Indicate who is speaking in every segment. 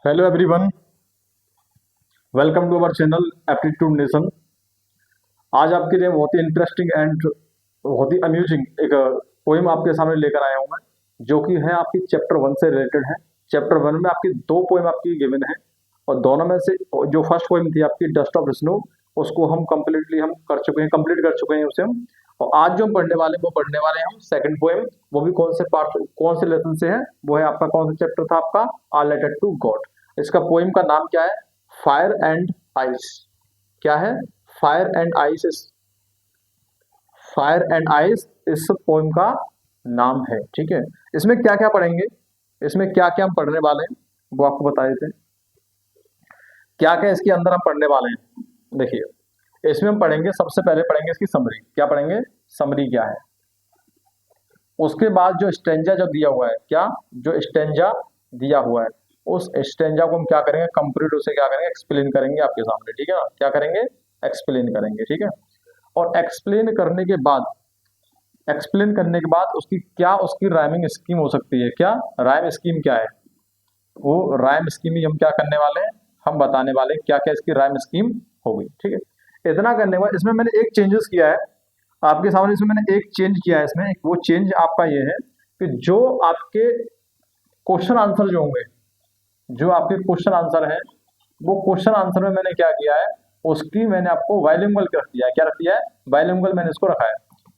Speaker 1: Hello everyone, welcome to our channel aptitude nation. आज आपके लिए बहुत ही इंटरेस्टिंग एंड बहुत ही अम्यूजिंग एक पोइम आपके सामने लेकर आया हूँ मैं, जो कि है आपकी चैप्टर 1 से रिलेटेड है। चैप्टर 1 में आपकी दो पोइम आपकी गिवन है और दोनों में से जो फर्स्ट पोइम थी आपकी डस्ट ऑफ स्नो, उसको हम कंप्लीटली हम कर चुके हैं, कंप्लीट कर चुके हैं उसे हम। और आज जो हम पढ़ने वाले हैं वो पढ़ने वाले हैं हम सेकंड पोइम। वो भी कौन से पार्ट, कौन से लेसन से है, वो है आपका कौन सा चैप्टर था आपका, आर लेटर टू गॉड। इसका पोइम का नाम क्या है? Fire and ice. क्या है? Fire and ice. Fire and ice इस पोइम का नाम है। ठीक है, इसमें क्या क्या पढ़ेंगे, इसमें क्या क्या हम पढ़ने वाले हैं वो आपको बता देते हैं। क्या क्या इसके अंदर हम पढ़ने वाले हैं, देखिए। इसमें हम पढ़ेंगे, सबसे पहले पढ़ेंगे इसकी समरी। क्या पढ़ेंगे? समरी क्या है। उसके बाद जो स्टेंजा जो दिया हुआ है, क्या जो स्टेंजा दिया हुआ है, उस स्टेंजा को हम क्या करेंगे, कंप्लीट उसे क्या करेंगे, एक्सप्लेन करेंगे आपके सामने। ठीक है ना, क्या करेंगे? एक्सप्लेन करेंगे। ठीक है, और एक्सप्लेन करने के बाद उसकी क्या, उसकी राइमिंग स्कीम हो सकती है। क्या राइम स्कीम क्या है, वो राइम स्कीम ही हम क्या करने वाले हैं, हम बताने वाले हैं क्या क्या इसकी राइम स्कीम होगी। ठीक है, इतना करने के बाद इसमें मैंने एक चेंजेस किया है आपके सामने। इसमें मैंने एक चेंज किया है इसमें, वो चेंज आपका ये है कि जो आपके क्वेश्चन आंसर जो होंगे, जो आपके क्वेश्चन आंसर है, वो क्वेश्चन आंसर में मैंने क्या किया है, उसकी मैंने आपको बाइलिंगुअल रख दिया है। क्या रख दिया है? बाइलिंगुअल मैंने इसको रखा है।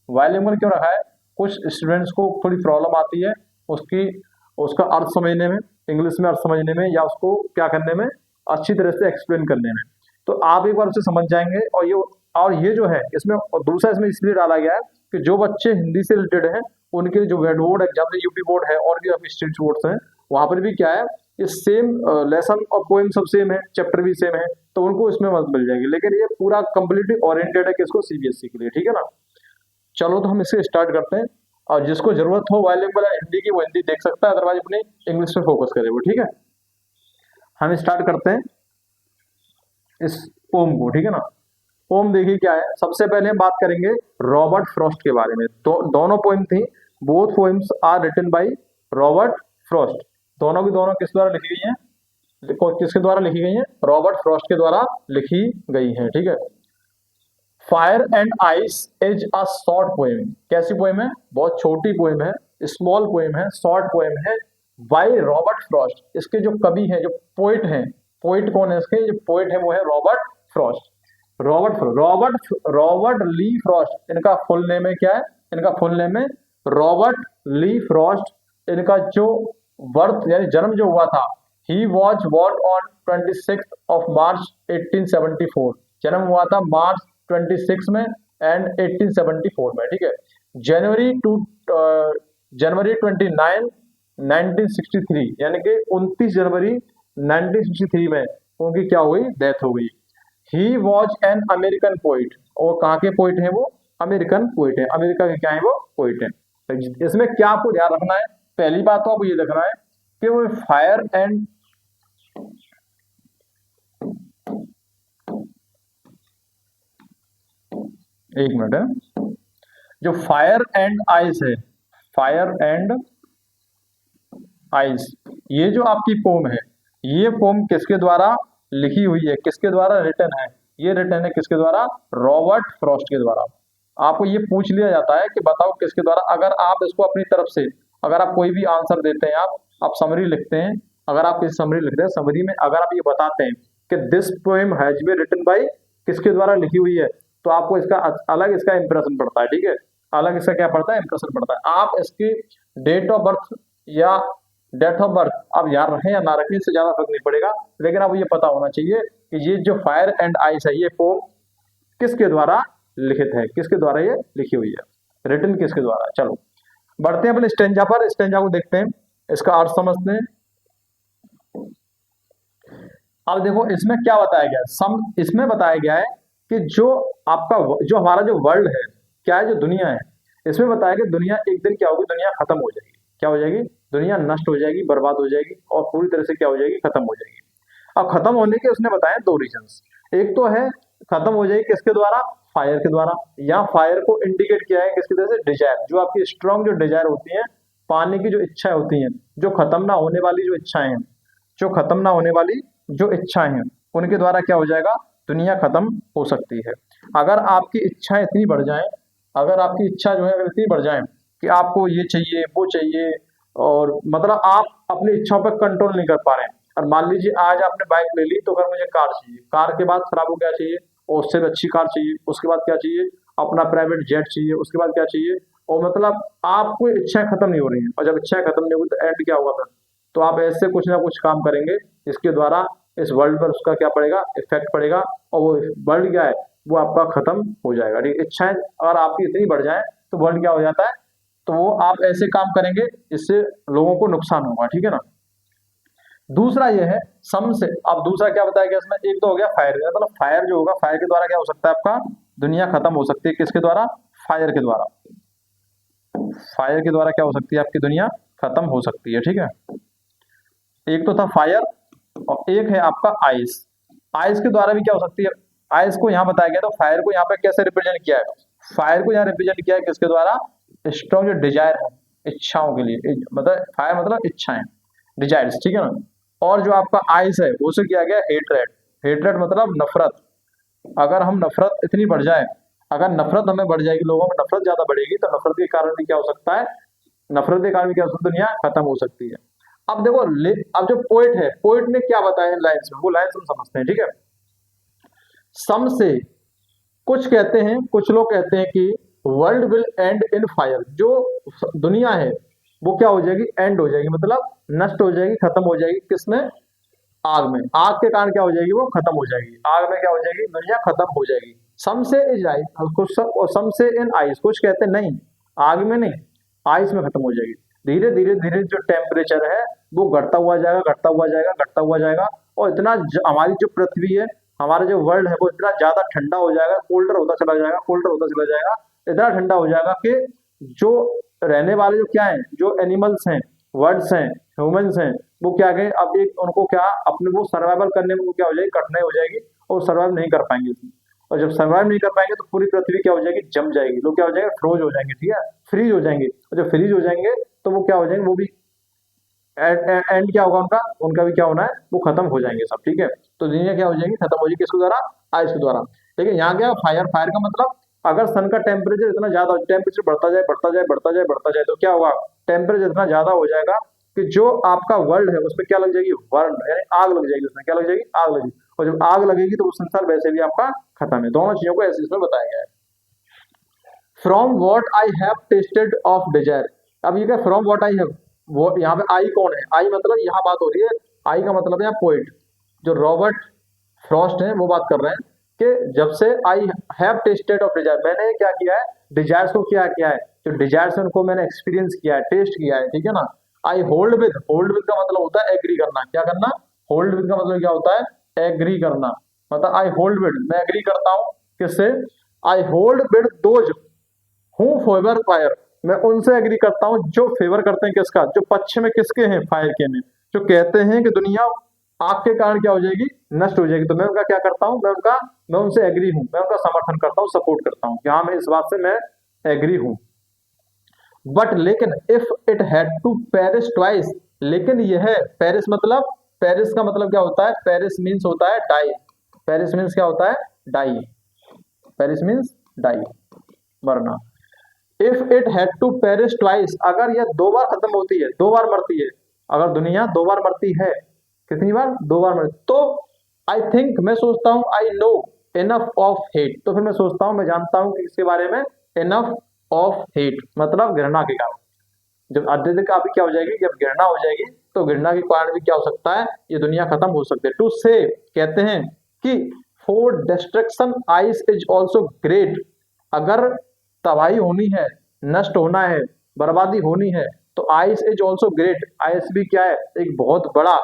Speaker 1: बाइलिंगुअल क्यों रखा है? कुछ स्टूडेंट्स को थोड़ी प्रॉब्लम आती है उसकी, उसका अर्थ समझने में, इंग्लिश में अर्थ समझने में, या उसको क्या करने में, अच्छी तरह से एक्सप्लेन करने में। तो आप एक बार उसे समझ जाएंगे। और ये जो है इसमें, और दूसरा इसमें इसलिए डाला गया है कि जो बच्चे हिंदी से रिलेटेड हैं उनके जो बोर्ड एग्जाम, यूपी बोर्ड है और भी स्टेट बोर्ड्स हैं, वहां पर भी क्या है, ये सेम लेसन और पोएम सब सेम है, चैप्टर भी सेम है, तो उनको इसमें मदद मिल जाएगी। लेकिन ये पूरा कंप्लीटली ओरिएंटेड है किसको? सीबीएसई के लिए। ठीक है ना, चलो तो हम इसे स्टार्ट करते हैं। और जिसको जरूरत हो बाइलिंगुअल हिंदी की, वो हिंदी देख सकता है, अदरवाइज अपनी इंग्लिश पे फोकस करे वो। ठीक है, हम स्टार्ट करते हैं इस पोम को। ठीक है ना, पोम देखिए क्या है। सबसे पहले हम बात करेंगे रॉबर्ट फ्रॉस्ट के बारे में। तो दोनों पोइम थी, both poems are written by Robert Frost. दोनों की दोनों किस द्वारा लिखी गई हैं? किसके द्वारा लिखी गई हैं? रॉबर्ट फ्रॉस्ट के द्वारा लिखी गई हैं। ठीक है, fire and ice is a short poem. कैसी पोएम है? बहुत छोटी पोएम है, स्मॉल पोएम है, शॉर्ट पोएम है, बाय रॉबर्ट फ्रॉस्ट। इसके जो कवि हैं, जो पोइट हैं, पोइट कौन है इसके? जो पोइट है वो है Robert Frost. Robert Lee Frost इनका फुल नेम है। क्या है इनका फुल नेम? है रॉबर्ट ली फ्रॉस्ट। इनका जो बर्थ यानी जन्म जो हुआ था, he was born on 26 of March 1874। जन्म हुआ था मार्च 26 में एंड 1874 में। ठीक है, जनवरी 29 1963 यानी कि 29 जनवरी 1963 में उनकी क्या हुई? डेथ हो गई। He was an American poet. और कहाँ के पोइट है वो? अमेरिकन पोइट है, अमेरिका के क्या है वो? पोइट है। तो इसमें क्या आपको ध्यान रखना है? पहली बात तो आपको ये देखना है कि वो फायर एंड, एक मिनट है, जो फायर एंड आइस है, फायर एंड आइस, ये जो आपकी पोम है, ये पोम किसके द्वारा लिखी हुई है, किसके द्वारा रिटन है? ये रिटन है किसके द्वारा? रॉबर्ट फ्रॉस्ट के द्वारा। आपको ये पूछ लिया जाता है कि बताओ किसके द्वारा। अगर आप इसको अपनी तरफ से, अगर आप कोई भी आंसर देते हैं, आप समरी लिखते हैं, अगर आप इस समरी लिखते हैं, समरी में अगर आप ये बताते हैं कि this poem has been written by, किसके द्वारा लिखी हुई है, तो आपको इसका अलग इसका इंप्रेशन पड़ता है। ठीक है, अलग इसका क्या पड़ता है? इंप्रेशन पड़ता है। आप इसकी डेट ऑफ बर्थ या डेथ ऑफ बर्थ आप याद रखें या ना रखें, इससे ज्यादा फर्क नहीं पड़ेगा, लेकिन आपको ये पता होना चाहिए कि ये जो फायर एंड आइस है, ये पोम किसके द्वारा लिखित है, किसके द्वारा ये लिखी हुई है, रिटन किसके द्वारा। चलो बढ़ते हैं अपने स्टेंजा पर, स्टेंजा को देखते हैं, इसका अर्थ समझते हैं। अब देखो इसमें क्या बताया गया है, इसमें बताया गया है कि जो आपका, जो हमारा जो वर्ल्ड है, क्या है, जो दुनिया है, इसमें बताया कि दुनिया एक दिन क्या होगी, दुनिया खत्म हो जाएगी। क्या हो जाएगी? दुनिया नष्ट हो जाएगी, बर्बाद हो जाएगी, और पूरी तरह से क्या हो जाएगी? खत्म हो जाएगी। अब खत्म होने के उसने बताया दो रीजंस। एक तो है खत्म हो जाएगी किसके द्वारा? फायर के द्वारा। या फायर को इंडिकेट किया है किसकी तरह से? डिजायर, जो आपकी स्ट्रॉन्ग जो डिजायर होती है, पाने की जो इच्छा होती है, जो खत्म ना होने वाली जो इच्छाएं हैं, जो खत्म ना होने वाली जो इच्छाएं हैं उनके द्वारा क्या हो जाएगा, दुनिया खत्म हो सकती है। अगर आपकी इच्छाएं इतनी बढ़ जाएं, अगर आपकी इच्छा जो है अगर इतनी बढ़ जाए कि आपको ये चाहिए वो चाहिए, और मतलब आप अपनी इच्छाओं पर कंट्रोल नहीं कर पा रहे हैं। और मान लीजिए आज आपने बाइक ले ली, तो अगर मुझे कार चाहिए, कार के बाद खराब हो क्या चाहिए, और उससे भी अच्छी कार चाहिए, उसके बाद क्या चाहिए, अपना प्राइवेट जेट चाहिए, उसके बाद क्या चाहिए, और मतलब आपको इच्छाएं खत्म नहीं हो रही हैं। और जब इच्छाएं खत्म नहीं होगी तो एंड क्या होगा फिर, तो आप ऐसे कुछ ना कुछ काम करेंगे जिसके द्वारा इस वर्ल्ड पर उसका क्या पड़ेगा, इफेक्ट पड़ेगा, और वो वर्ल्ड क्या है, वो आपका खत्म हो जाएगा। ठीक है, इच्छाएं अगर आपकी इतनी बढ़ जाए तो वर्ल्ड क्या हो जाता है, तो वो आप ऐसे काम करेंगे जिससे लोगों को नुकसान होगा। ठीक है ना। दूसरा ये है सम से, अब दूसरा क्या बताया गया इसमें, एक तो हो गया फायर, मतलब फायर जो होगा, फायर के द्वारा क्या हो सकता है, आपका दुनिया खत्म हो सकती है। किसके द्वारा, फायर के द्वारा। फायर के द्वारा क्या हो सकती है, आपकी दुनिया खत्म हो सकती है। ठीक है, एक तो था फायर, और एक है आपका आइस। आइस के द्वारा भी क्या हो सकती है, आइस को यहाँ बताया गया, तो फायर को यहाँ पे कैसे रिप्रेजेंट किया है, फायर को यहाँ रिप्रेजेंट किया है किसके द्वारा, स्ट्रॉन्ग जो डिजायर है, इच्छाओं के लिए, मतलब फायर मतलब इच्छाएं, डिजायर्स। ठीक है ना। और जो आपका आइस है उसे किया गया हेट्रेड। हेट्रेड मतलब नफरत। अगर हम नफरत इतनी बढ़ जाए, अगर नफरत हमें बढ़ जाएगी, लोगों में नफरत ज्यादा बढ़ेगी, तो नफरत के कारण भी क्या हो सकता है, नफरत के कारण भी क्या हो सकता है, दुनिया खत्म हो सकती है। अब देखो, अब जो पोइट है, पोइट ने क्या बताया लाइन्स में, वो लाइन्स हम समझते हैं। ठीक है, सम से, कुछ कहते हैं, कुछ लोग कहते हैं कि world will and in fire, जो दुनिया है वो क्या हो जाएगी, एंड हो जाएगी, मतलब नष्ट हो जाएगी, खत्म हो जाएगी। किसमें, आग में। आग के कारण क्या हो जाएगी, वो खत्म हो जाएगी। आग में क्या हो जाएगी, दुनिया खत्म हो जाएगी। सम से इज आइस, कुछ सम से इन आइस, कुछ कहते हैं नहीं, आग में नहीं, आइस में खत्म हो जाएगी। धीरे धीरे धीरे जो टेम्परेचर है वो घटता हुआ जाएगा, घटता हुआ जाएगा, घटता हुआ जाएगा, और इतना हमारी जो पृथ्वी है, हमारा जो वर्ल्ड है, वो इतना ज्यादा ठंडा हो जाएगा, कोल्डर होता चला जाएगा, कोल्डर होता चला जाएगा, इतना ठंडा हो जाएगा कि जो रहने वाले जो क्या है, जो एनिमल्स हैं, वर्ड्स हैं, ह्यूमंस हैं, वो क्या गए, अब एक उनको क्या अपने वो सर्वाइवल करने में वो क्या हो जाएगी, कठिनाई हो जाएगी, और सर्वाइव नहीं कर पाएंगे इसमें। और जब सर्वाइव नहीं कर पाएंगे तो पूरी पृथ्वी क्या हो जाएगी, जम जाएगी, लोग क्या हो जाएंगे, फ्रोज हो जाएंगे। ठीक है, फ्रीज हो जाएंगे, और जब फ्रीज हो जाएंगे तो वो क्या हो जाएंगे, वो भी एंड क्या होगा उनका, उनका भी क्या होना है, वो खत्म हो जाएंगे सब। ठीक है, तो दुनिया क्या हो जाएगी, खत्म हो जाएगी, किसके द्वारा, आइस के द्वारा। लेकिन यहाँ क्या, फायर, फायर का मतलब अगर सन का टेम्परेचर इतना ज्यादा, टेम्परेचर बढ़ता जाए, बढ़ता जाए, बढ़ता जाए, बढ़ता जाए, तो क्या होगा, टेम्परेचर इतना ज्यादा हो जाएगा कि जो आपका वर्ल्ड है उसमें क्या लग जाएगी, वर्ल्ड यानी आग लग जाएगी, उसमें क्या लग जाएगी, आग लगेगी। और जब आग लगेगी तो वो संसार वैसे भी आपका खत्म है। दोनों चीजों को ऐसे इसमें बताया गया है। From what I have tested of desire. अब ये क्या, फ्रॉम वॉट आई हैव, वो यहाँ पे आई कौन है, आई मतलब यहाँ बात हो रही है, आई का मतलब है यहाँ पोइट, जो रॉबर्ट फ्रॉस्ट है वो बात कर रहे हैं कि जब से I have tested of desire, मैंने क्या किया है, डिजायर्स को क्या किया है, जो डिजायर्स है उनको मैंने एक्सपीरियंस किया है, टेस्ट किया है। ठीक है ना। I hold with, hold with का मतलब होता है एग्री करना, क्या करना, होल्ड विद का मतलब क्या होता है, एग्री करना, मतलब आई होल्ड विद, मैं एग्री करता हूँ किससे, आई होल्ड विद दोज हूँ फेवर फायर, मैं उनसे एग्री करता हूँ जो फेवर करते हैं किसका, जो पक्ष में किसके हैं, फायर के में, जो कहते हैं कि दुनिया आग के कारण क्या हो जाएगी, नष्ट हो जाएगी। तो मैं उनका क्या करता हूँ, मैं उनसे एग्री हूँ, मैं उनका समर्थन करता हूँ, सपोर्ट करता हूँ कि हाँ मैं इस बात से मैं एग्री हूँ। बट लेकिन if it had to perish twice, लेकिन यह है, पेरिस मतलब, पेरिस का मतलब क्या होता है, पेरिस मीन्स होता है डाई, पेरिस मीन्स क्या होता है, डाई, पेरिस मीन्स डाई, मरना। If it had to perish twice, अगर यह दो बार खत्म होती है, दो बार मरती है, अगर दुनिया दो बार मरती है, कितनी बार, दो बार मरती, तो आई थिंक, मैं सोचता हूँ, I know enough of hate, तो फिर मैं सोचता हूँ, मैं जानता हूँ कि इसके बारे में, इनफ ऑफ हेट मतलब घृणा के कारण, जब अत्यधिक आपकी क्या हो जाएगी, जब घृणा हो जाएगी, तो घृणा के कारण भी क्या हो सकता है, ये दुनिया खत्म हो सकती है। टू से, कहते हैं कि for destruction ice is also great, अगर तबाही होनी है, नष्ट होना है, बर्बादी होनी है, तो ice is also great, ice भी क्या है, एक बहुत बड़ा,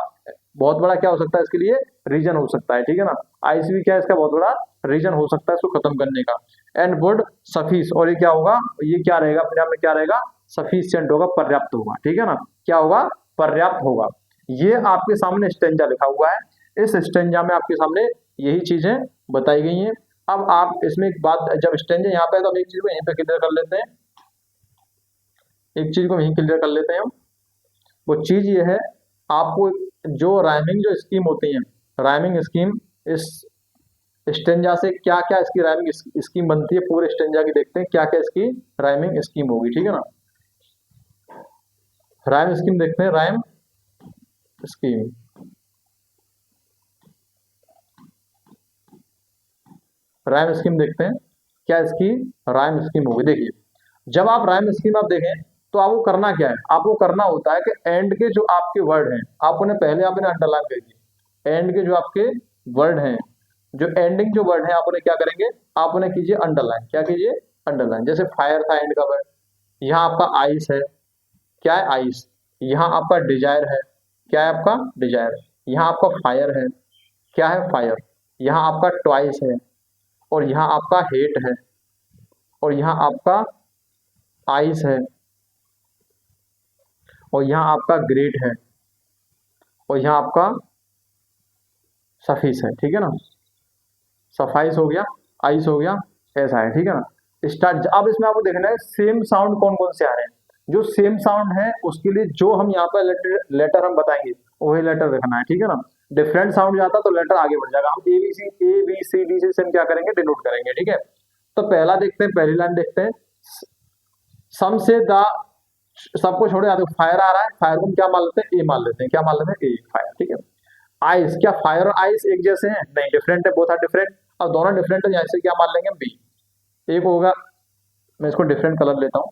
Speaker 1: बहुत बड़ा क्या हो सकता है इसके लिए, रीजन हो सकता है। ठीक है ना, आइस भी क्या है, इसका बहुत बड़ा रीजन हो सकता है इसको खत्म करने का। एंड वुड सफिस, और ये क्या होगा, ये क्या रहेगा, अपने आप में क्या रहेगा, सफिशिएंट होगा, पर्याप्त होगा। ठीक है ना, क्या होगा, पर्याप्त होगा। ये आपके सामने स्टेंजा लिखा हुआ है, इस स्टेंजा में आपके सामने यही चीजें बताई गई हैं। अब आप इसमें एक बात, जब स्टेंजा यहाँ पे है तो हम एक चीज को यहीं पे क्लियर कर लेते हैं, एक चीज को यहीं क्लियर कर लेते हैं हम। वो चीज ये है, आपको जो राइमिंग जो स्कीम होती है, राइमिंग स्कीम, इस स्टेंजा से क्या क्या इसकी राइमिंग स्कीम बनती है, पूरे स्टेंजा की देखते हैं क्या क्या इसकी राइमिंग स्कीम होगी, ठीक है ना। राइम स्कीम देखते हैं, राइम स्कीम। राइम स्कीम देखते हैं क्या इसकी राइम स्कीम होगी। देखिए, जब आप राइम स्कीम आप देखें तो आपको करना क्या है, आपको करना होता है कि एंड के जो आपके वर्ड हैं, आप उन्हें पहले आपने अंडरलाइन कर दिए। एंड के जो आपके वर्ड हैं, जो एंडिंग जो वर्ड हैं, आप उन्हें क्या करेंगे, आप उन्हें कीजिए अंडरलाइन। क्या कीजिए, अंडरलाइन। जैसे फायर था एंड का वर्ड, यहाँ आपका आइस है, क्या है, आइस। यहाँ आपका डिजायर है, क्या है आपका डिजायर। यहाँ आपका फायर है, क्या है, फायर। यहाँ आपका ट्वाइस है, और यहाँ आपका हेट है, और यहाँ आपका आइस है, और यहाँ आपका ग्रेट है, और यहाँ आपका सफिस है, ठीक है ना। सफाइस हो गया, आइस हो गया, ऐसा है, ठीक है ना। स्टार्ट। अब इसमें आपको देखना है सेम साउंड कौन कौन से आ रहे हैं। जो सेम साउंड है उसके लिए जो हम यहाँ पर लेटर हम बताएंगे वही लेटर देखना है, ठीक है ना। डिफरेंट साउंड जाता तो लेटर आगे बढ़ जाएगा। हम ए बी सी डी से हम क्या करेंगे, डिनोट करेंगे, ठीक है। तो पहला देखते हैं, पहली लाइन देखते हैं। सम से द, सबको छोड़े आते, फायर आ रहा है, फायर को हम क्या मान लेते हैं, ए मान लेते हैं। क्या मान लेते हैं, ए, फायर, ठीक है। आइस, क्या फायर और आइस एक जैसे हैं, नहीं, डिफरेंट है, बोथ आर डिफरेंट। अब दोनों डिफरेंट है, यहाँ से क्या मान लेंगे हम, बी। एक होगा, मैं इसको डिफरेंट कलर लेता हूं,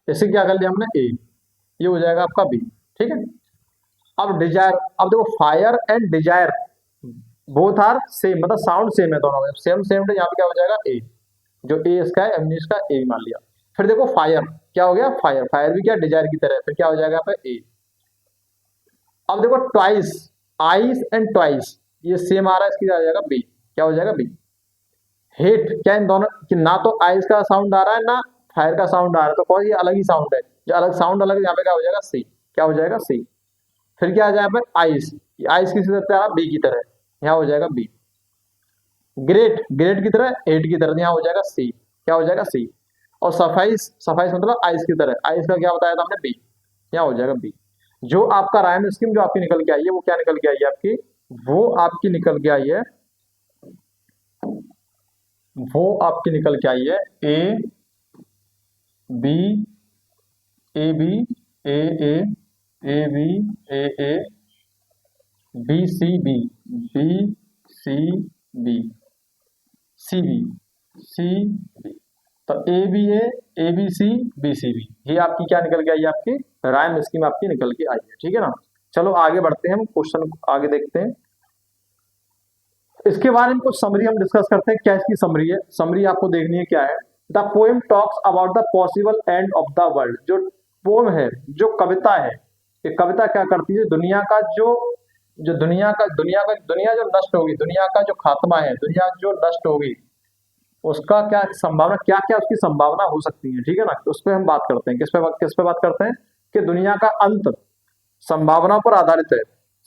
Speaker 1: इसे क्या कर लिया हमने, ए। ये हो जाएगा आपका बी, ठीक है। अब डिजायर, अब देखो fire and desire both are same, मतलब साउंड सेम है दोनों में, सेम सेम। यहाँ पे क्या हो जाएगा, ए। जो ए इसका है, हमने इसका ए मान लिया। फिर देखो फायर, क्या हो गया, फायर। फायर भी क्या, डिजायर की तरह है, फिर क्या हो जाएगा यहाँ पे, ए। अब देखो ट्वाइस, आइस एंड ट्वाइस, ये सेम आ रहा है, इसकी आ जाएगा बी। क्या हो जाएगा, बी। हेट, क्या इन दोनों कि ना तो आइस का साउंड आ रहा है ना फायर का साउंड आ रहा है, तो कौन, ये अलग ही साउंड है। जो अलग साउंड अलग है, यहाँ पे क्या हो जाएगा, सी। क्या हो जाएगा, सी। फिर क्या आ जाएगा आइस, आइस किसी तरह आ रहा, बी की तरह, यहाँ हो जाएगा बी। ग्रेट, ग्रेट की तरह, एट की तरह, यहाँ हो जाएगा सी। क्या हो जाएगा, सी। और सफाइस, सफाइस मतलब आइस की तरह, आइस का क्या बताया था हमने, बी। यहाँ हो जाएगा बी। जो आपका राइम स्कीम जो आपकी निकल के आई है, वो क्या निकल के आई है आपकी, वो आपकी निकल के आई है, वो आपकी निकल के आई है, A B, A B, A A, A B, A B C B, B C B, C B, C B. तो A B C, B C B, ये आपकी क्या निकल के आई है, आपकी राइम स्कीम आपकी निकल के आई है, ठीक है ना। चलो आगे बढ़ते हैं, हम क्वेश्चन आगे देखते हैं। इसके बारे में कुछ समरी हम डिस्कस करते हैं, क्या इसकी समरी है। समरी आपको देखनी है, क्या है। The poem talks about the possible end of the world. जो पोएम है, जो कविता है, ये कविता क्या करती है, दुनिया का जो दुनिया जो नष्ट होगी, दुनिया का जो खात्मा है, दुनिया जो नष्ट होगी, उसका क्या संभावना, क्या क्या उसकी संभावना हो सकती है, ठीक है ना। उस पर हम बात करते हैं, किस पे बात करते हैं, कि दुनिया का अंत संभावनाओं पर आधारित है।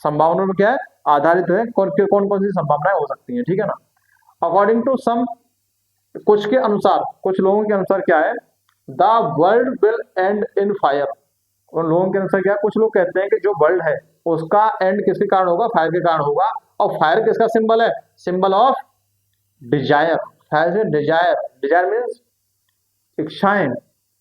Speaker 1: संभावनाओं पर क्या है, आधारित है। कौन कौन सी संभावनाएं हो सकती हैं, ठीक है ना। अकॉर्डिंग टू सम, कुछ के अनुसार, कुछ लोगों के अनुसार क्या है, the world will and in fire. उन लोगों के अनुसार क्या है, कुछ लोग कहते हैं कि जो वर्ल्ड है उसका एंड किसके कारण होगा, फायर के कारण होगा। और फायर किसका सिंबल है, सिंबल ऑफ डिजायर। फायर से डिजायर, डिजायर मीन्स इच्छाएं।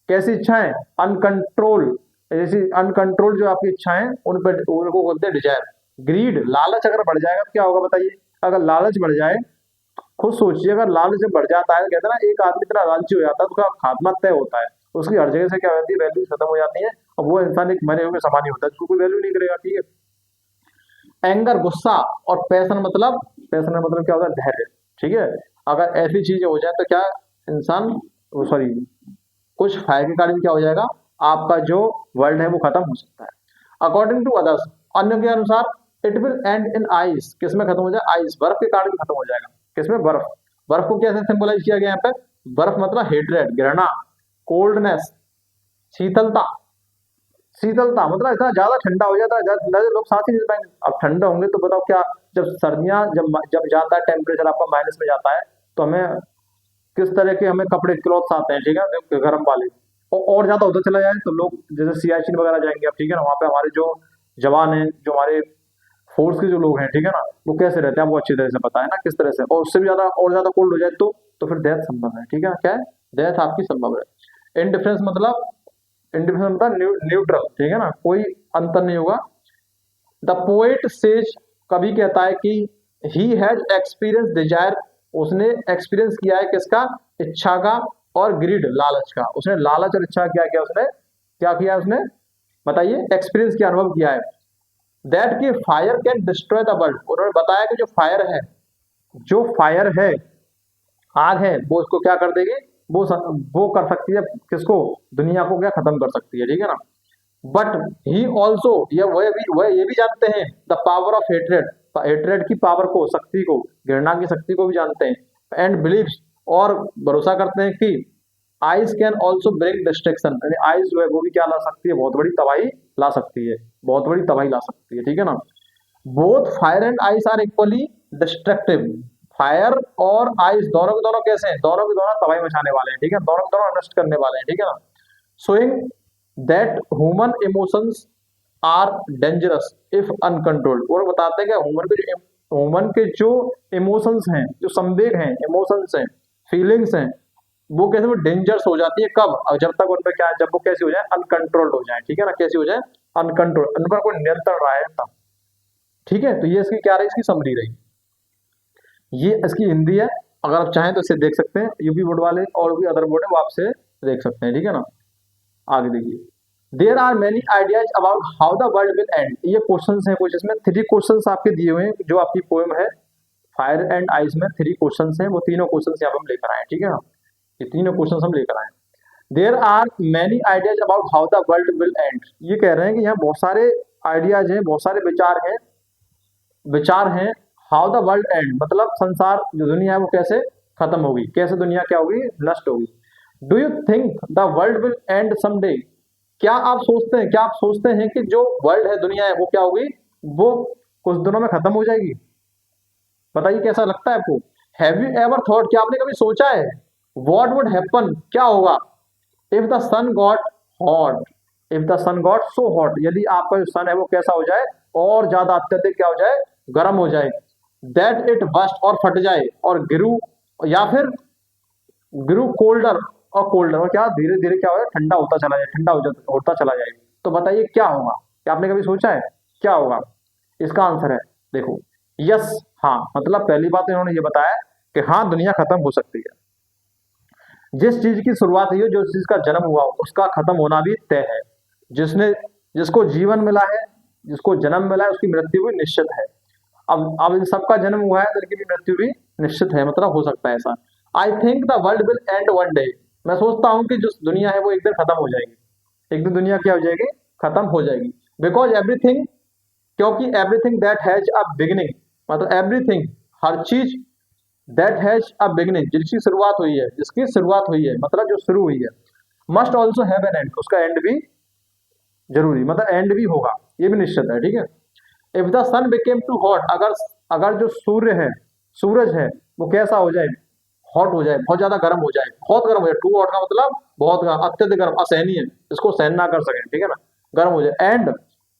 Speaker 1: कैसी इच्छाएं, अनकंट्रोल, जैसी अनकंट्रोल जो आपकी इच्छाएं, उन पर उनको बोलते हैं डिजायर। ग्रीड, लालच अगर बढ़ जाएगा तो क्या होगा बताइए। अगर लालच बढ़ जाए, खुद सोचिए, अगर लालच जब बढ़ जाता है, कहते हैं ना, एक आदमी इतना लालची हो जाता है तो उसका खात्मा तय होता है, उसकी हर जगह से क्या होती है, वैल्यू खत्म हो जाती है, और वो इंसान एक मरे हुए समान ही होता है, जिसको कोई वैल्यू नहीं करेगा, ठीक है। एंगर, गुस्सा, और पैशन मतलब, पैशन मतलब क्या होता है, धैर्य, ठीक है। अगर ऐसी चीजें हो जाए तो क्या इंसान, सॉरी, कुछ फायर के कारण क्या हो जाएगा, आपका जो वर्ल्ड है वो खत्म हो सकता है। अकॉर्डिंग टू अदर्स, अन्य के अनुसार, it will and in ice. किसमें खत्म हो जाए, आइस, बर्फ के कारण खत्म हो जाएगा। किसमें, बर्फ। बर्फ को कैसे सिंबलाइज किया गया यहाँ पे, बर्फ मतलब हेट्रेड, घृणा, कोल्डनेस, शीतलता। शीतलता मतलब इतना ज्यादा ठंडा हो जाता है, लोग साथ ही नहीं पाएंगे। अब ठंडा होंगे तो बताओ क्या, जब सर्दियां, जब जाता है टेम्परेचर आपका माइनस में जाता है, तो हमें किस तरह के हमें कपड़े क्लॉथ्स आते हैं, ठीक है, जो गर्म वाले। और ज्यादा होता चला जाए तो लोग जैसे सियाचिन वगैरह जाएंगे अब, ठीक है ना, वहाँ पे हमारे जो जवान हैं, जो हमारे फोर्स के जो लोग हैं, ठीक है ना, वो कैसे रहते हैं, आपको अच्छी तरह से पता है ना किस तरह से। और उससे भी ज्यादा और ज्यादा कोल्ड हो जाए तो फिर डेथ संभव है, ठीक है, क्या है, डेथ आपकी संभव है। इनडिफरेंस मतलब, इनडिफरेंस मतलब न्यूट्रल, ठीक है ना, कोई अंतर नहीं होगा। द पोएट सेज, कवि कहता है कि ही हैज एक्सपीरियंस डिजायर, उसने एक्सपीरियंस किया है किसका, इच्छा का, और ग्रीड, लालच का। उसने लालच और इच्छा क्या किया, उसने क्या किया, उसने बताइए, एक्सपीरियंस किया, अनुभव किया है। दैट की fire can destroy the world, उन्होंने बताया कि जो फायर है, जो फायर है, आग है, वो उसको क्या कर देगी, वो कर सकती है किसको, दुनिया को क्या खत्म कर सकती है, ठीक है ना। बट ही ऑल्सो, वह ये भी जानते हैं, the power of hatred, hatred की पावर को, शक्ति को, घृणा की शक्ति को भी जानते हैं। एंड बिलीव्स, और भरोसा करते हैं कि ice can also bring destruction, यानी आइस जो है वो भी क्या ला सकती है, बहुत बड़ी तबाही ला सकती है, बहुत बड़ी तबाही ला सकती है, ठीक है ना। Both fire and ice are equally destructive, fire और आइस दोनों के दोनों कैसे हैं, दोनों के दोनों तबाही मचाने वाले हैं, ठीक है, दोनों के दोनों नष्ट करने वाले हैं, ठीक है ना। Showing that human emotions are dangerous if uncontrolled, और बताते हैं कि ह्यूमन के जो इमोशंस हैं, जो संवेग हैं, इमोशंस हैं, फीलिंग्स हैं, वो कैसे, वो डेंजरस हो जाती है कब, और जब तक उनपे क्या है, जब वो कैसे हो जाए, अनकंट्रोल्ड हो जाए, ठीक है ना, कैसे हो जाए, अनकंट्रोल, उन पर कोई नियंत्रण रहा है तब, ठीक है। तो ये इसकी क्या रही, इसकी समरी रही, ये इसकी हिंदी है। अगर आप चाहें तो इसे देख सकते हैं, यूपी बोर्ड वाले और भी अदर बोर्ड है वो आपसे देख सकते हैं, ठीक है ना। आगे देखिए, there are many ideas about how the world will end, ये क्वेश्चंस हैं कुछ, इसमें 3 क्वेश्चंस आपके दिए हुए हैं, जो आपकी पोएम है फायर एंड आइस में 3 क्वेश्चंस हैं, वो तीनों क्वेश्चंस यहाँ पे हम लेकर आए हैं, ठीक है ना, ये तीनों क्वेश्चंस हम लेकर आए हैं। There are many ideas about how the world will end, ये कह रहे हैं कि यहाँ बहुत सारे आइडियाज हैं, बहुत सारे विचार हैं, हाउ द वर्ल्ड एंड मतलब संसार, जो दुनिया है वो कैसे खत्म होगी, कैसे दुनिया क्या होगी, नष्ट होगी। Do you think the world will and someday, क्या आप सोचते हैं कि जो वर्ल्ड है, दुनिया है, वो क्या होगी, वो कुछ दिनों में खत्म हो जाएगी। बताइए कैसा लगता है आपको। हैव यू एवर थॉट, क्या आपने कभी सोचा है, व्हाट वुड हैपन, क्या होगा, if the sun got hot, if the sun got so hot, यदि आपका जो सन है वो कैसा हो जाए, और ज्यादा अत्यधिक क्या हो जाए, गर्म हो जाए। दैट इट बस्ट, और फट जाए, और गिरू, या फिर गिरू कोल्डर, और कोल्डर, और क्या धीरे धीरे क्या होगा, ठंडा होता चला जाए, होता चला जाए। तो बताइए क्या होगा, क्या आपने कभी सोचा है क्या होगा। इसका आंसर है, देखो, यस, हाँ, मतलब पहली बात इन्होंने ये बताया कि हाँ दुनिया खत्म हो सकती है। जिस चीज की शुरुआत हुई हो, जो चीज का जन्म हुआ हो, उसका खत्म होना भी तय है। जिसको जीवन मिला है, जिसको जन्म मिला है, उसकी मृत्यु भी निश्चित है। अब इन सबका जन्म हुआ है तो इनकी भी मृत्यु भी निश्चित है, मतलब हो सकता है ऐसा। I think the world will and one day, मैं सोचता हूँ कि जो दुनिया है वो एक दिन खत्म हो जाएगी, एक दिन दुनिया क्या हो जाएगी, खत्म हो जाएगी। बिकॉज एवरीथिंग, क्योंकि everything that has a beginning, मतलब एवरीथिंग, हर चीज, दैट हैज अ बिगिनिंग, जिसकी शुरुआत हुई है, मतलब जो शुरू हुई है, must also have an and, उसका एंड भी जरूरी, मतलब एंड भी होगा, ये भी निश्चित है, ठीक है। If the sun became too hot, अगर जो सूरज है, वो कैसा हो जाए, हॉट हो जाए, बहुत ज्यादा गर्म हो जाए, बहुत गर्म हो जाए, टू हॉट का मतलब बहुत गर्म, अत्यधिक गर्म, असहनीय, इसको सहन ना कर सके, ठीक है ना, गर्म हो जाए। एंड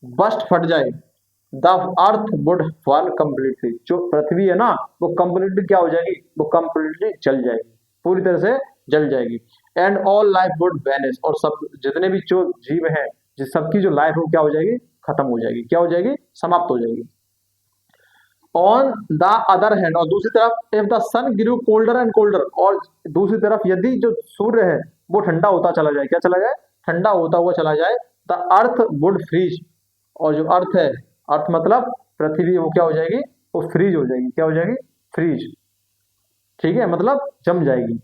Speaker 1: बस्ट, फट जाए, the earth would fall completely, जो पृथ्वी है ना वो कंप्लीटली क्या हो जाएगी, वो कंप्लीटली जल जाएगी, पूरी तरह से जल जाएगी। And all life would vanish, और सब जितने भी जो जीव हैं, जिस सबकी जो लाइफ है वो क्या हो जाएगी, खत्म हो जाएगी, क्या हो जाएगी, समाप्त हो जाएगी। ऑन द अदर हैंड, और दूसरी तरफ, if the sun grew colder and colder, और दूसरी तरफ यदि जो सूर्य है वो ठंडा होता चला जाए, क्या चला जाए, ठंडा होता हुआ चला जाए। द अर्थ वुड फ्रीज, और जो अर्थ है, अर्थ मतलब पृथ्वी, वो क्या हो जाएगी, वो फ्रीज हो जाएगी, क्या हो जाएगी, फ्रीज, ठीक है, मतलब जम जाएगी।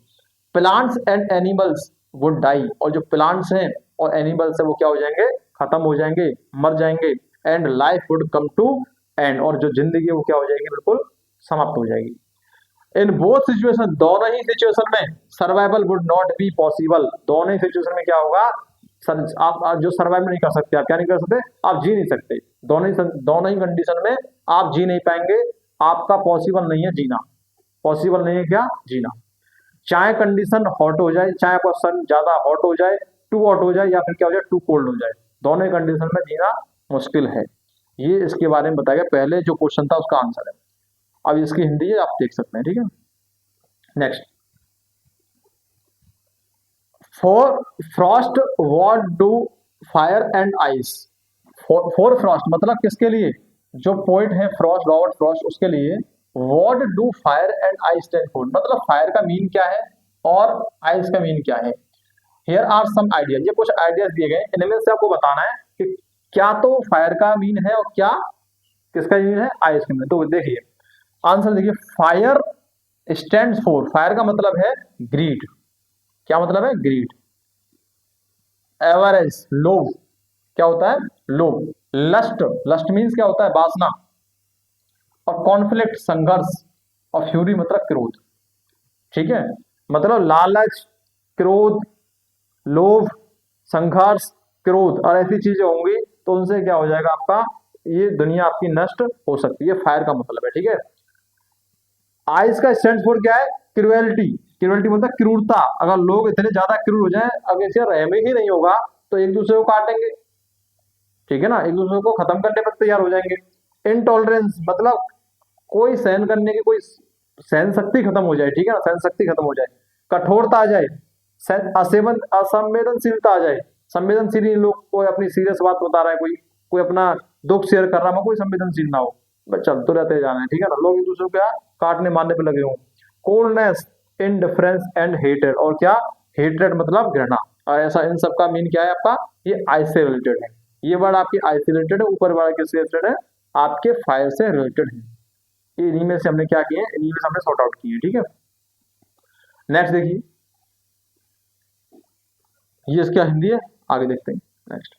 Speaker 1: Plants and animals would die, और जो प्लांट्स हैं और एनिमल्स है वो क्या हो जाएंगे, खत्म हो जाएंगे, मर जाएंगे। And life would come to end, और जो जिंदगी है वो क्या हो जाएगी, बिल्कुल समाप्त हो जाएगी। इन बोथ सिचुएशन, दोनों ही सिचुएशन में survival would not be possible, दोनों ही सिचुएशन में क्या होगा, आप जो सर्वाइव नहीं कर सकते, आप क्या नहीं कर सकते, आप जी नहीं सकते, दोनों ही कंडीशन में आप जी नहीं पाएंगे, आपका पॉसिबल नहीं है जीना, पॉसिबल नहीं है क्या, जीना। चाहे कंडीशन हॉट हो जाए, चाहे क्वेश्चन ज्यादा हॉट हो जाए, टू हॉट हो जाए, या फिर क्या हो जाए टू कोल्ड हो जाए, दोनों ही कंडीशन में जीना मुश्किल है। ये इसके बारे में बताया गया, पहले जो क्वेश्चन था उसका आंसर है। अब इसकी हिंदी है, आप देख सकते हैं, ठीक है। Next, for Frost what do fire and ice. For Frost मतलब किसके लिए, जो पोइट है फ्रॉस्ट, रॉबर्ट फ्रॉस्ट, उसके लिए what do fire and ice stand for, मतलब फायर का मीन क्या है और आइस का मीन क्या है। हियर आर सम आइडियाज, ये कुछ आइडियाज दिए गए, इनमें से आपको बताना है कि क्या तो फायर का मीन है और क्या किसका मीन है, आइस का मीन। तो देखिए आंसर देखिए, फायर स्टैंड फॉर, फायर का मतलब है ग्रीड, क्या मतलब है ग्रीड। एवरेज लोभ, क्या होता है लोभ। लस्ट, लस्ट मीन्स क्या होता है वासना। और कॉन्फ्लिक्ट संघर्ष, और फ्यूरी मतलब क्रोध, ठीक है। मतलब लालच, क्रोध, लोभ, संघर्ष, क्रोध और ऐसी चीजें होंगी तो उनसे क्या हो जाएगा आपका, ये दुनिया आपकी नष्ट हो सकती है, फायर का मतलब है, ठीक है। आइस का स्टैंड फॉर क्या है, क्रुएलिटी, क्रुएलिटी मतलब क्रूरता। अगर लोग इतने ज्यादा क्रूर हो जाएं, अगर इसे रहमे ही नहीं होगा तो एक दूसरे को काटेंगे, ठीक है ना, एक दूसरे को खत्म करने पर तैयार हो जाएंगे। इनटॉलरेंस मतलब कोई सहन करने की कोई सहन शक्ति खत्म हो जाए, ठीक है ना, सहन शक्ति खत्म हो जाए। कठोरता आ जाए, असेवन असंवेदनशीलता आ जाए, संवेदनशील लोग, कोई अपनी सीरियस बात बता रहा है, कोई कोई अपना दुख शेयर कर रहा है, कोई संवेदनशील ना हो, बस चलते रहते जाना है, ठीक है ना, लोग एक दूसरे को क्या काटने मारने पे लगे हों। कोल्डनेस, इनडिफरेंस एंड हेटेड, और क्या हेटेड मतलब घृणा। और ऐसा इन सब का मीन क्या है आपका, ये आइस से रिलेटेड है, ये वर्ड आपकी आइस से रिलेटेड है, ऊपर वाला किससे रिलेटेड है, आपके फायर से रिलेटेड है। ये इन्हीं में से हमने क्या किए, इन्हीं में से हमने सॉर्ट आउट किए, ठीक है। नेक्स्ट देखिए, ये इसका हिंदी है, आगे देखते हैं। नेक्स्ट,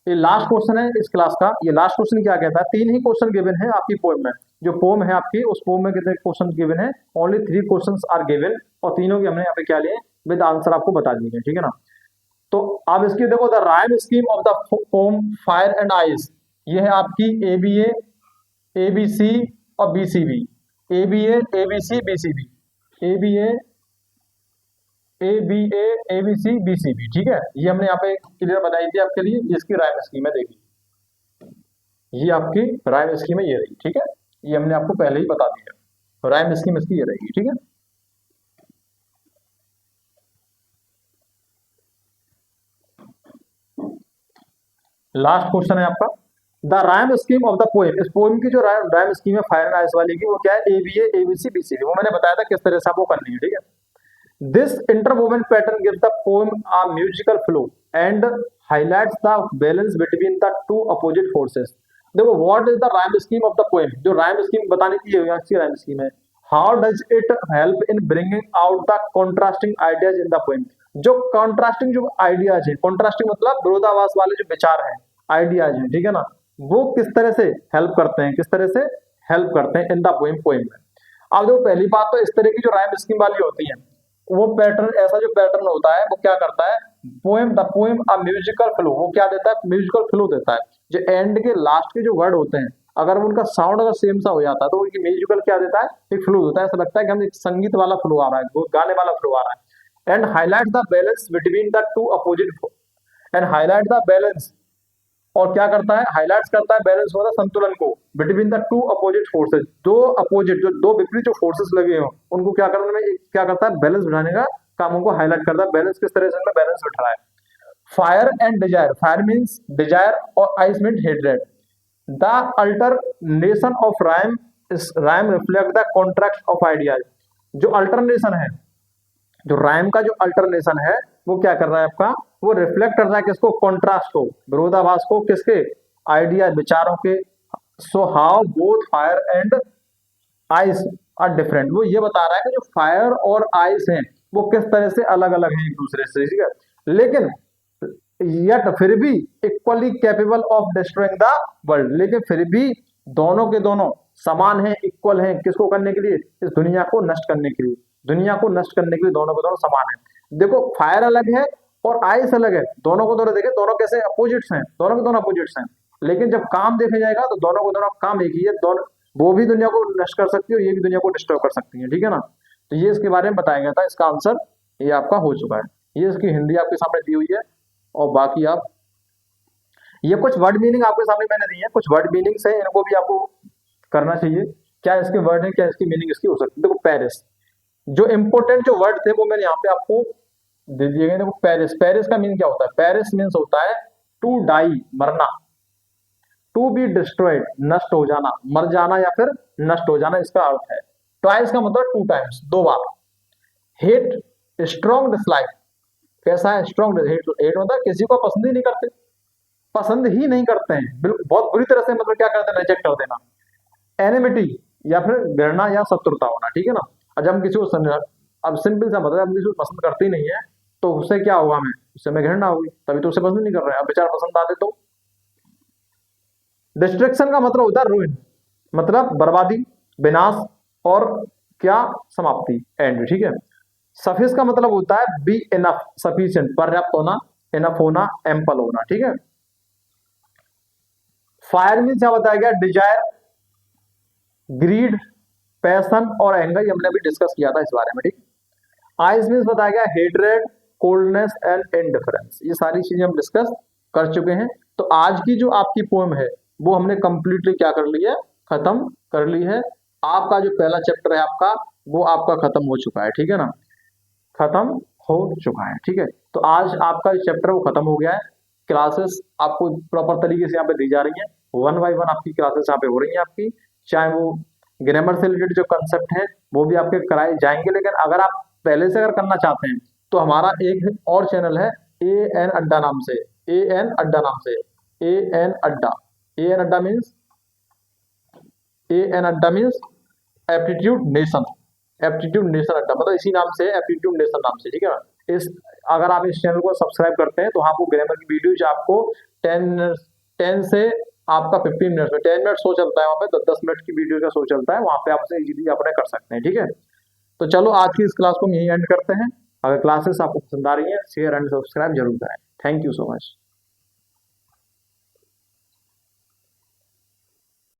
Speaker 1: ये लास्ट क्वेश्चन है इस क्लास का। ये लास्ट क्वेश्चन क्या कहता है, 3 ही क्वेश्चन गिवन है आपकी पोएम में, जो पोएम है आपकी उस पोएम में कितने क्वेश्चन गिवन है, ओनली 3 क्वेश्चंस आर गिवन, और तीनों की हमने यहाँ पे क्या लिए विद आंसर आपको बता दिए, ठीक है ना। तो अब इसकी देखो, the rhyme scheme of the poem fire and ice, ये है आपकी ABA, ABC और BCB, ABA ABC BCB, ABA ABA ABC BCB, ठीक है। ये हमने यहाँ पे क्लियर बताई थी आपके लिए, इसकी राइम स्कीम है, देखिए ये आपकी राइम स्कीम है, ये रही, ठीक है, ये हमने आपको पहले ही बता दिया, राइम स्कीम इसकी ये रहेगी, ठीक है। लास्ट क्वेश्चन है आपका, the rhyme scheme of the poem, इस पोएम की जो राइम स्कीम है फायर एंड आइस वाली की, वो क्या है, ABA ABC BCB, वो मैंने बताया था किस तरह से आपको करनी है, ठीक है। This interwoven pattern gives the poem a musical flow and highlights the balance between the two opposite forces. देखो, what is the rhyme scheme of the poem? जो rhyme scheme बताने की है, अच्छी rhyme scheme है। How does it help in bringing out the contrasting ideas in the poem? जो contrasting जो ideas है, contrasting मतलब विरोधाभास वाले जो विचार हैं, ideas हैं, ठीक है ना, वो किस तरह से help करते हैं, किस तरह से help करते हैं in the poem में। अब देखो, पहली बात तो इस तरह की जो rhyme scheme वाली होती है, वो पैटर्न, ऐसा जो पैटर्न होता है वो क्या करता है, the poem a musical flow, वो क्या देता है, म्यूजिकल फ्लो देता है। जो एंड के लास्ट के जो वर्ड होते हैं, अगर उनका साउंड अगर सेम सा हो जाता है तो उनकी म्यूजिकल क्या देता है, एक फ्लो होता है, ऐसा लगता है कि हम एक संगीत वाला फ्लो आ रहा है, वो गाने वाला फ्लो आ रहा है। And highlight the balance between the two opposite, and highlight the balance, और क्या करता है, हाईलाइट्स करता है बैलेंस होता है संतुलन को, between the two opposite forces, दो अपोजिट जो दो विपरीत जो फोर्सेस लगे हो उनको क्या करने में, क्या करता है, बैलेंस बिठाने का काम उनको हाईलाइट करता है, बैलेंस किस तरह से इनमें बैलेंस बिठा रहा है। Fire and desire, fire means desire और ice means hatred. The alternation of rhyme, rhyme reflect the contract of ideas, जो अल्टरनेशन है, जो राइम का जो अल्टरनेशन है वो क्या कर रहा है आपका, वो रिफ्लेक्ट कर रहा है किसको, कॉन्ट्रास्ट को, विरोधाभास को, किसके, आइडिया विचारों के। So how both fire and ice are different, वो ये बता रहा है कि जो फायर और आइस हैं वो किस तरह से अलग अलग हैं एक दूसरे से, ठीक है, लेकिन यट फिर भी equally capable of destroying the world, लेकिन फिर भी दोनों के दोनों समान हैं, इक्वल हैं, किसको करने के लिए, इस दुनिया को नष्ट करने के लिए, दुनिया को नष्ट करने के लिए दोनों के दोनों समान है। देखो, फायर अलग है और आइस अलग है, दोनों को दोनों देखे, दोनों कैसे अपोजिट्स हैं, दोनों के दोनों अपोजिट्स हैं, लेकिन जब काम देखा जाएगा तो दोनों को दोनों काम एक ही है, दोनों वो भी दुनिया को नष्ट कर सकती है और ये भी दुनिया को डिस्ट्रॉय कर सकती है, ठीक है ना। तो ये इसके बारे में बताया गया था, इसका आंसर ये आपका हो चुका है। ये इसकी हिंदी आपके सामने दी हुई है, और बाकी आप ये कुछ वर्ड मीनिंग आपके सामने मैंने दी है, कुछ वर्ड मीनिंग्स है, इनको भी आपको करना चाहिए। क्या इसके वर्ड है, क्या इसकी मीनिंग इसकी हो सकती है। देखो पेरिस, जो इंपोर्टेंट जो वर्ड थे वो मैंने यहाँ पे आपको दे दिए गए। देखो पेरिस, पेरिस का मीनिंग क्या होता है। पेरिस मीन्स होता है टू डाई, मरना। टू बी डिस्ट्रॉयड, नष्ट हो जाना, मर जाना या फिर नष्ट हो जाना, इसका अर्थ है। ट्वाइस का मतलब टू टाइम्स, दो बार। हेट, स्ट्रॉन्ग डिसलाइक, कैसा है स्ट्रॉन्ग हेट, हेट मतलब किसी को पसंद ही नहीं करते, पसंद ही नहीं करते हैं, बिल्कुल बहुत बुरी तरह से, मतलब क्या करते हैं, रिजेक्ट कर देना। एनिमिटी या फिर घृणा या शत्रुता होना, ठीक है ना। अब जब हम किसी को, अब सिंपल सा मतलब हम किसी को पसंद करते ही नहीं है, तो उससे क्या होगा, हमें उससे हमें घृणा होगी, तभी तो उसे पसंद नहीं कर रहे हैं। अब बेचारा पसंद आते तो। डिस्ट्रक्शन का मतलब होता है रूइन, मतलब बर्बादी, विनाश, और क्या, समाप्ति, एंड, ठीक है। सफिस का मतलब होता है बी इनफ, सफिशिएंट, पर्याप्त होना, इनफ होना, एम्पल होना, ठीक है। फायर मीन्स क्या बताया गया, डिजायर, ग्रीड, पैशन और एंगर, हमने अभी डिस्कस किया था इस बारे में, ठीक। आइज मीन्स बताया गया हेट्रेड, कोल्डनेस एंड इनडिफरेंस, ये सारी चीजें हम डिस्कस कर चुके हैं। तो आज की जो आपकी पोएम है वो हमने कंप्लीटली क्या कर ली है, खत्म कर ली है। आपका जो पहला चैप्टर है आपका, वो आपका खत्म हो चुका है, ठीक है ना, खत्म हो चुका है, ठीक है। तो आज आपका जो चैप्टर वो खत्म हो गया है। क्लासेस आपको प्रॉपर तरीके से यहाँ पे दी जा रही है, 1 बाय 1 आपकी क्लासेस यहाँ पे हो रही है आपकी, चाहे वो ग्रामर से रिलेटेड जो कंसेप्ट है वो भी आपके कराए जाएंगे। लेकिन अगर आप पहले से अगर करना चाहते हैं तो हमारा एक और चैनल है ए एन अड्डा नाम से, ए एन अड्डा नाम से, ए एन अड्डा, ए एन अड्डा मीन्स, ए एन अड्डा means aptitude nation, aptitude nation अड्डा, मतलब इसी नाम से, एप्टीट्यूड नेशन नाम से, ठीक है ना। इस अगर आप इस चैनल को सब्सक्राइब करते हैं तो आपको ग्रामर की वीडियोज आपको 10 से आपका 15 मिनट्स में, 10 मिनट शो चलता है वहाँ पे, 10 मिनट की वीडियो का शो चलता है वहाँ पे, आपसे इजीली अपने कर सकते हैं, ठीक है। तो चलो आज की इस क्लास को हम यहीं एंड करते हैं। अगर क्लासेस आपको पसंद आ रही है, शेयर एंड सब्सक्राइब जरूर करें। Thank you so much.